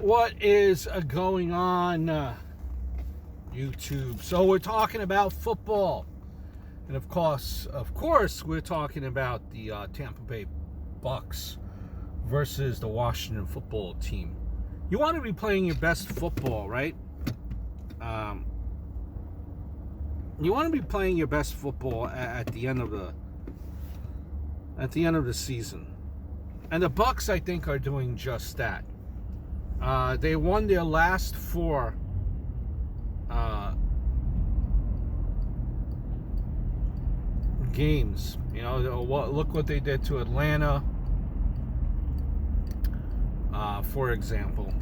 What is going on, YouTube? So we're talking about football, and of course, we're talking about the Tampa Bay Bucs versus the Washington football team. You want to be playing your best football, right? You want to be playing your best football at the end of the season, and the Bucs, I think, are doing just that. They won their last four games. You know, look what they did to Atlanta, for example.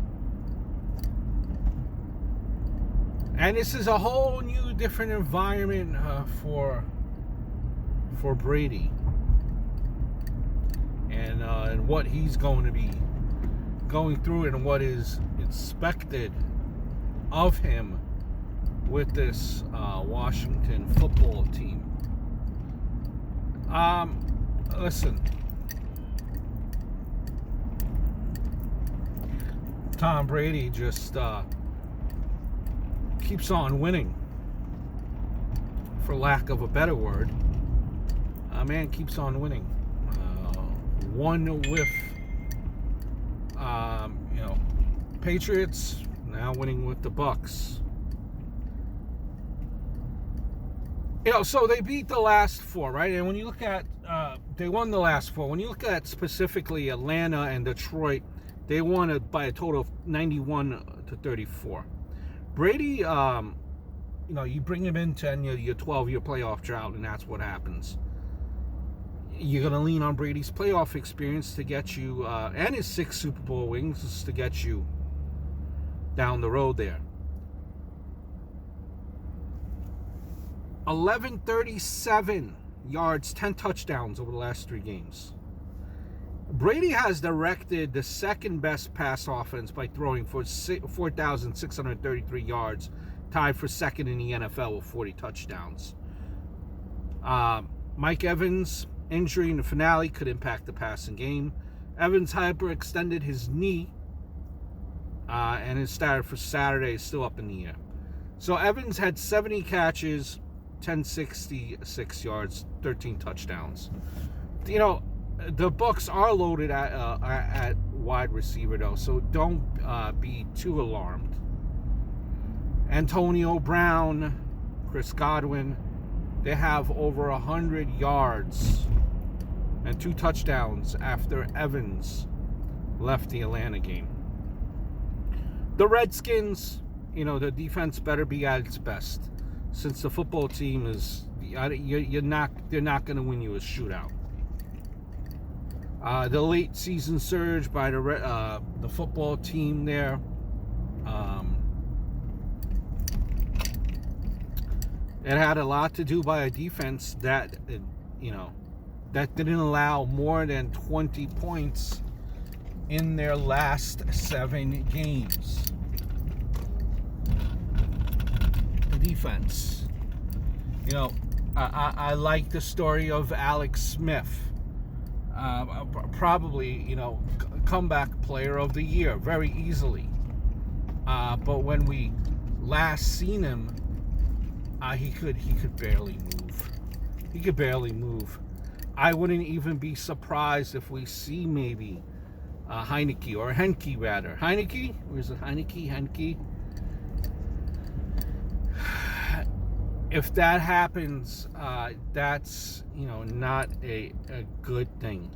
And this is a whole new, different environment for Brady, and what he's going to be going through, and what is expected of him with this Washington football team. Listen, Tom Brady just keeps on winning, for lack of a better word. Man keeps on winning. One with Patriots, now winning with the Bucs. So they beat the last four, right? And when you look at, they won the last four. When you look at specifically Atlanta and Detroit, they won it by a total of 91-34. Brady, you bring him into your 12-year playoff drought, and that's what happens. You're going to lean on Brady's playoff experience to get you, and his 6 Super Bowl wins to get you down the road there. 1,137 yards, 10 touchdowns over the last 3 games. Brady has directed the second best pass offense by throwing for 4,633 yards, tied for second in the NFL with 40 touchdowns. Mike Evans' injury in the finale could impact the passing game. Evans hyperextended his knee, and his status for Saturday is still up in the air. So Evans had 70 catches, 1,066 yards, 13 touchdowns. The Bucs are loaded at wide receiver, though, so don't be too alarmed. Antonio Brown, Chris Godwin, they have over 100 yards and 2 touchdowns after Evans left the Atlanta game. The Redskins, the defense better be at its best, since the football team is, they're not going to win you a shootout. The late season surge by the football team there, it had a lot to do by a defense that that didn't allow more than 20 points in their last 7 games. The defense. I like the story of Alex Smith. Probably, comeback player of the year very easily. But when we last seen him, he could barely move. He could barely move. I wouldn't even be surprised if we see maybe Heineke, or Henke rather. Heineke? Or is it Heineke? Henke? If that happens, that's, not a good thing.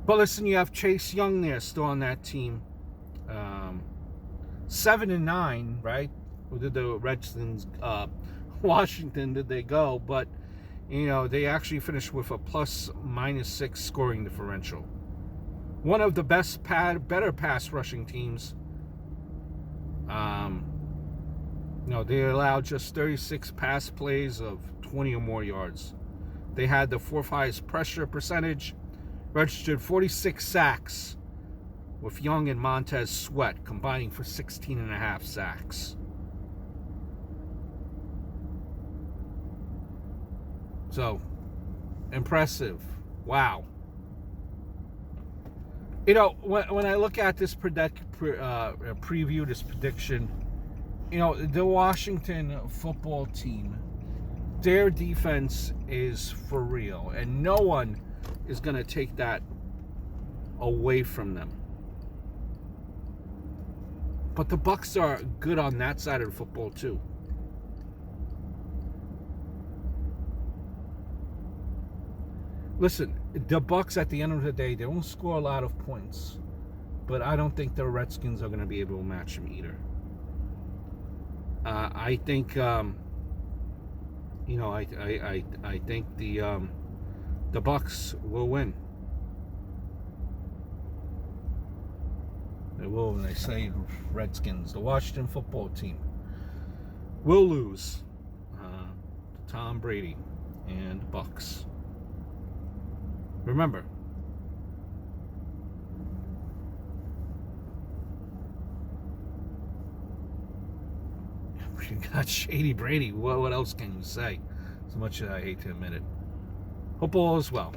But listen, you have Chase Young there still on that team. 7-9, right? Or did the Redskins, Washington, did they go? But, they actually finished with a ±6 scoring differential. One of the better pass rushing teams. They allowed just 36 pass plays of 20 or more yards. They had the 4th highest pressure percentage, registered 46 sacks, with Young and Montez Sweat combining for 16.5 sacks. So, impressive. Wow. You know, when I look at this preview, this prediction, you know, the Washington football team, their defense is for real, and no one is going to take that away from them. But the Bucs are good on that side of the football too. Listen, the Bucs at the end of the day, they won't score a lot of points, but I don't think the Redskins are going to be able to match them either. I think, you know, I think the Bucs will win. They will, when they say Redskins, the Washington football team will lose to Tom Brady and Bucs. Remember, you got Shady Brady. What else can you say? As much as I hate to admit it. Hope all is well.